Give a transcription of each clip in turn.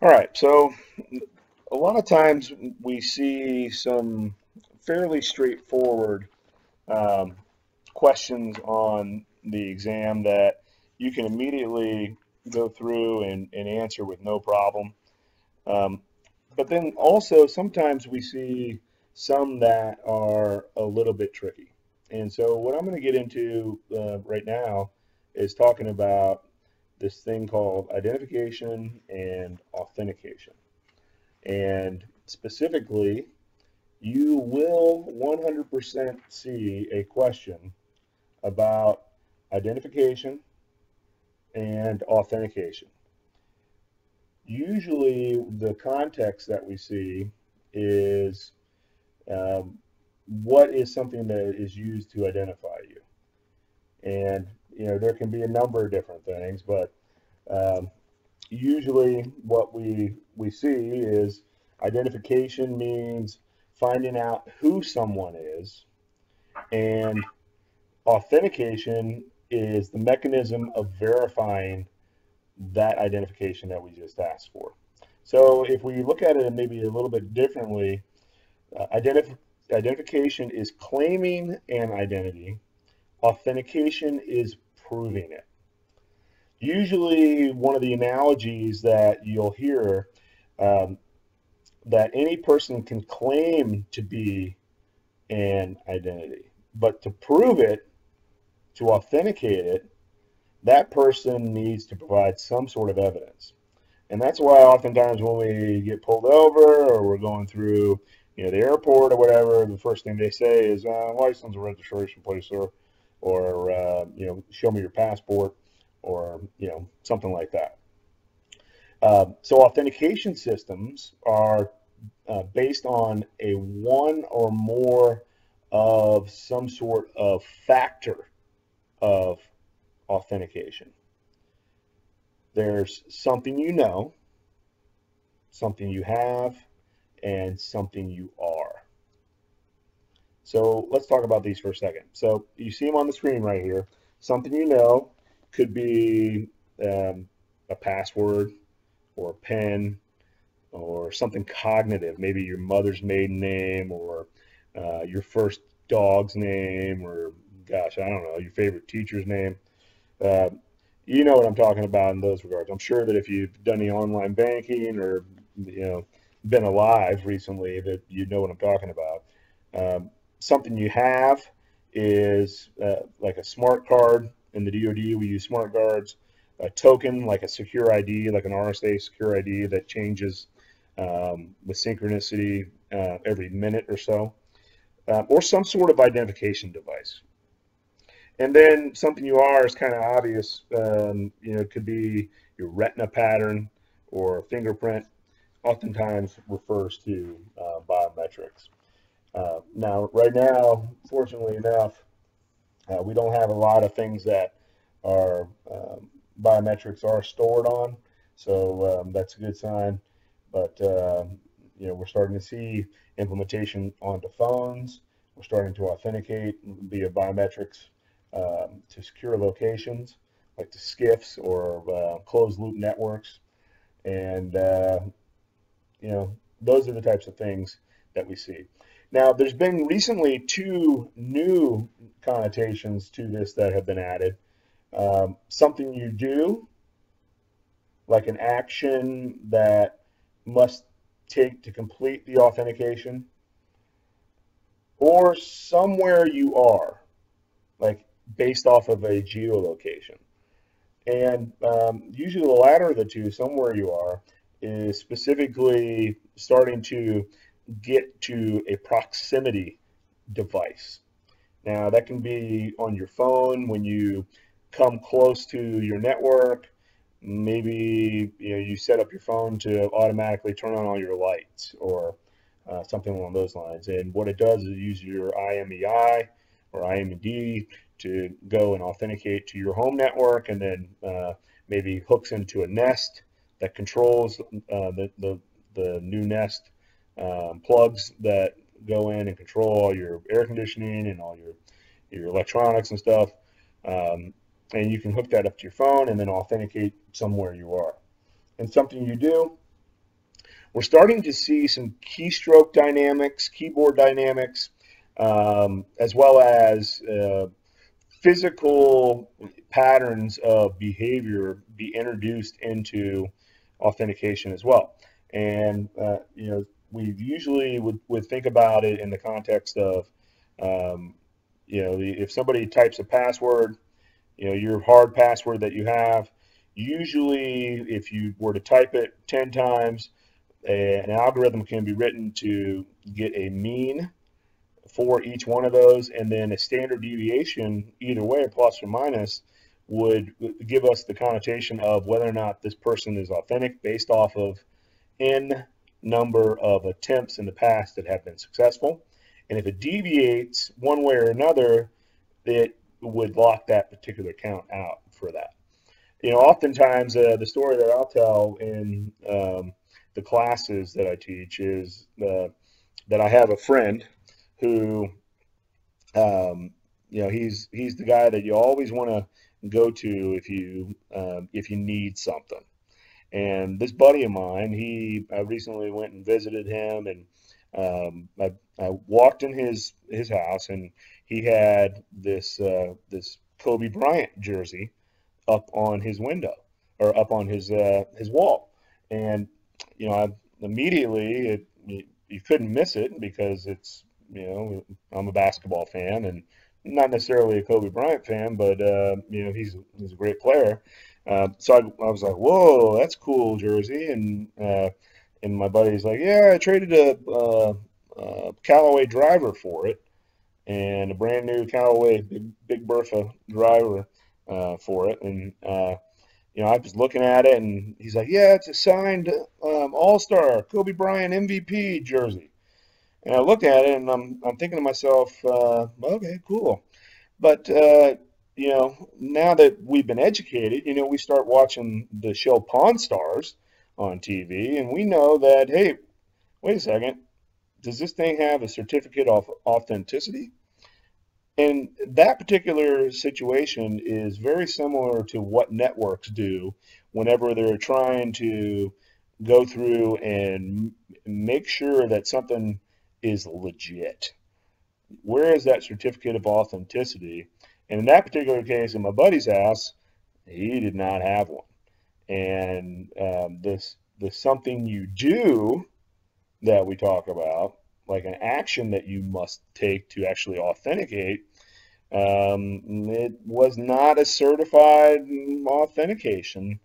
All right, so a lot of times we see some fairly straightforward um, questions on the exam that you can immediately go through and answer with no problem. Um, but then also sometimes we see some that are a little bit tricky. And so what I'm going to get into right now is talking about this thing called identification and authentication. And specifically, you will 100% see a question about identification and authentication. Usually, the context that we see is um, what is something that is used to identify you. And, there can be a number of different things, but um, usually what we see is identification means finding out who someone is, and authentication is the mechanism of verifying that identification that we just asked for. So if we look at it maybe a little bit differently, identification is claiming an identity, authentication is proving it. Usually, one of the analogies that you'll hear um, that any person can claim to be an identity, but to prove it, to authenticate it, that person needs to provide some sort of evidence. And that's why oftentimes when we get pulled over or we're going through, the airport or whatever, the first thing they say is license or registration, please, sir, or show me your passport, or something like that. So authentication systems are based on a one or more of some sort of factor of authentication. There's something you know, something you have, and something you are. So let's talk about these for a second. So you see them on the screen right here. Something you know could be a password or a PIN or something cognitive, maybe your mother's maiden name or your first dog's name, or gosh, I don't know, your favorite teacher's name. Uh, you know what I'm talking about in those regards. I'm sure that if you've done the online banking or been alive recently, that you know what I'm talking about. Something you have is like a smart card. In the DoD, we use smart cards. A token, like a secure ID, like an RSA secure ID that changes with synchronicity every minute or so, or some sort of identification device. And then something you are is kind of obvious. It could be your retina pattern or fingerprint. Oftentimes refers to biometrics. Now, right now, fortunately enough, we don't have a lot of things that our biometrics are stored on, so that's a good sign. But we're starting to see implementation onto phones. We're starting to authenticate via biometrics to secure locations, like the SCIFs or closed loop networks, and those are the types of things that we see. Now, there's been recently two new connotations to this that have been added. Something you do, like an action that must take to complete the authentication, or somewhere you are, like based off of a geolocation. And usually the latter of the two, somewhere you are, is specifically starting to get to a proximity device. Now, that can be on your phone when you come close to your network. Maybe you set up your phone to automatically turn on all your lights or something along those lines. And what it does is use your IMEI or IMED to go and authenticate to your home network, and then maybe hooks into a Nest that controls the new Nest plugs that go in and control all your air conditioning and all your electronics and stuff. And you can hook that up to your phone and then authenticate somewhere you are. And something you do, We're starting to see some keystroke dynamics, keyboard dynamics, as well as physical patterns of behavior be introduced into authentication as well. And you know, we usually would think about it in the context of you know, if somebody types a password, you know, your hard password that you have, usually if you were to type it 10 times, an algorithm can be written to get a mean for each one of those, and then a standard deviation, either way, plus or minus, would give us the connotation of whether or not this person is authentic based off of N number of attempts in the past that have been successful. And if it deviates one way or another, it would lock that particular count out for that. You know, oftentimes the story that I'll tell in the classes that I teach is that I have a friend who, you know, he's the guy that you always want to go to if you need something. And this buddy of mine, I recently went and visited him, and I walked in his house, and he had this Kobe Bryant jersey up on his window, or up on his wall. And you know, immediately you couldn't miss it because it's, you know, I'm a basketball fan and not necessarily a Kobe Bryant fan, but you know, he's a great player. So I was like, whoa, that's cool jersey. And my buddy's like, yeah, I traded a Callaway driver for it, and a brand new Callaway Big Bertha driver for it. And you know, I was looking at it, and he's like, yeah, it's a signed All-Star Kobe Bryant MVP jersey. And I looked at it, and I'm thinking to myself, okay, cool. But you know, now that we've been educated, you know, we start watching the show Pawn Stars on TV, and we know that, hey, wait a second, does this thing have a certificate of authenticity? And that particular situation is very similar to what networks do whenever they're trying to go through and make sure that something is legit. Where is that certificate of authenticity? And in that particular case, in my buddy's house, he did not have one. And this something you do that we talk about, like an action that you must take to actually authenticate, it was not a certified authentication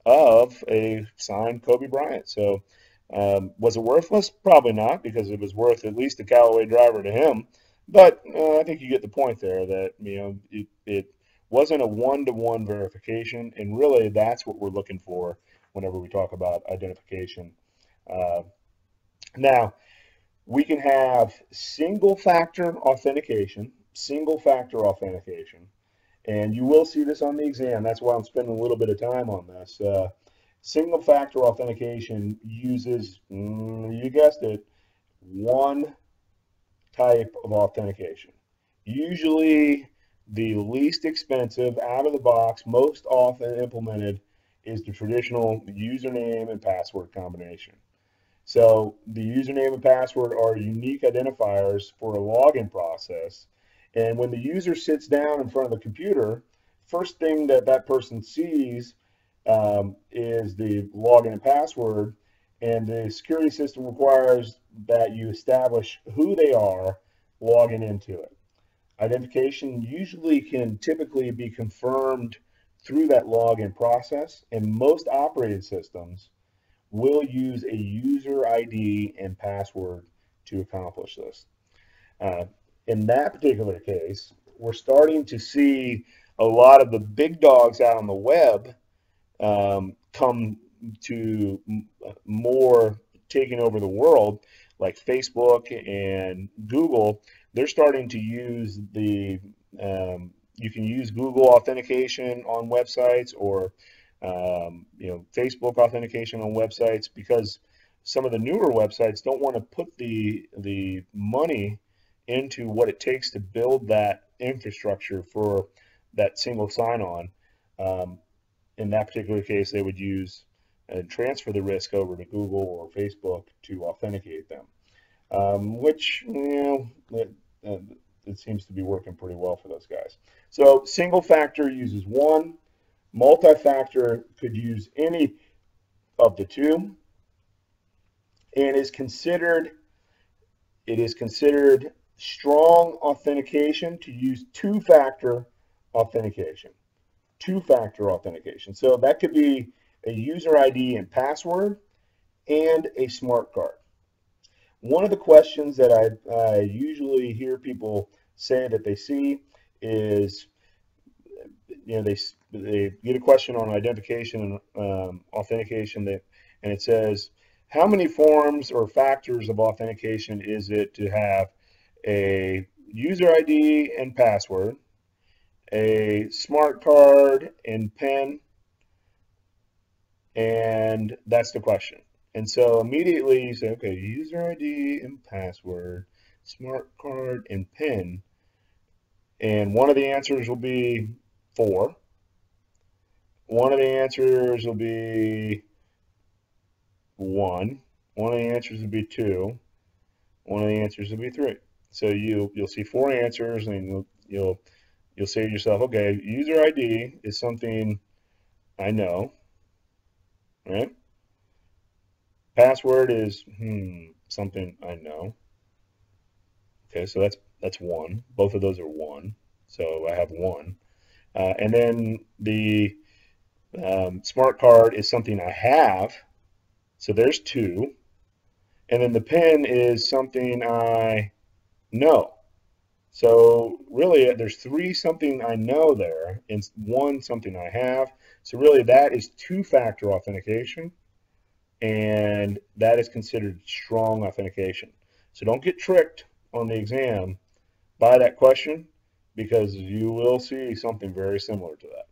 of a signed Kobe Bryant. So was it worthless? Probably not, because it was worth at least a Callaway driver to him. But I think you get the point there that, you know, it wasn't a one-to-one verification, and really that's what we're looking for whenever we talk about identification. Now, we can have single-factor authentication, and you will see this on the exam. That's why I'm spending a little bit of time on this. Single-factor authentication uses, you guessed it, one type of authentication. Usually the least expensive, out of the box, most often implemented is the traditional username and password combination. So the username and password are unique identifiers for a login process. And when the user sits down in front of the computer, first thing that person sees is the login and password, and the security system requires that you establish who they are logging into it. Identification usually can typically be confirmed through that login process, and most operating systems will use a user ID and password to accomplish this. In that particular case, we're starting to see a lot of the big dogs out on the web come to more taking over the world, like Facebook and Google. They're starting to use the, you can use Google authentication on websites, or you know, Facebook authentication on websites, because some of the newer websites don't want to put the money into what it takes to build that infrastructure for that single sign-on. In that particular case, they would use and transfer the risk over to Google or Facebook to authenticate them, which, it seems to be working pretty well for those guys. So single factor uses one, multi-factor could use any of the two, and it is considered strong authentication to use two-factor authentication. Two-factor authentication. So that could be a user ID and password and a smart card. One of the questions that I usually hear people say that they see is, they get a question on identification and authentication and it says, how many forms or factors of authentication is it to have a user ID and password, a smart card and PIN, and that's the question. And so immediately you say, okay, user ID and password, smart card and PIN, and one of the answers will be 4. One of the answers will be 1. One of the answers will be 2. One of the answers will be 3. So you'll see 4 answers, and you'll say to yourself, okay, user ID is something I know, right? Password is something I know. Okay, so that's 1. Both of those are 1. So I have 1. And then the smart card is something I have. So there's 2. And then the PIN is something I know. So really there's 3 something I know there and 1 something I have. So really that is two-factor authentication, and that is considered strong authentication. So don't get tricked on the exam by that question, because you will see something very similar to that.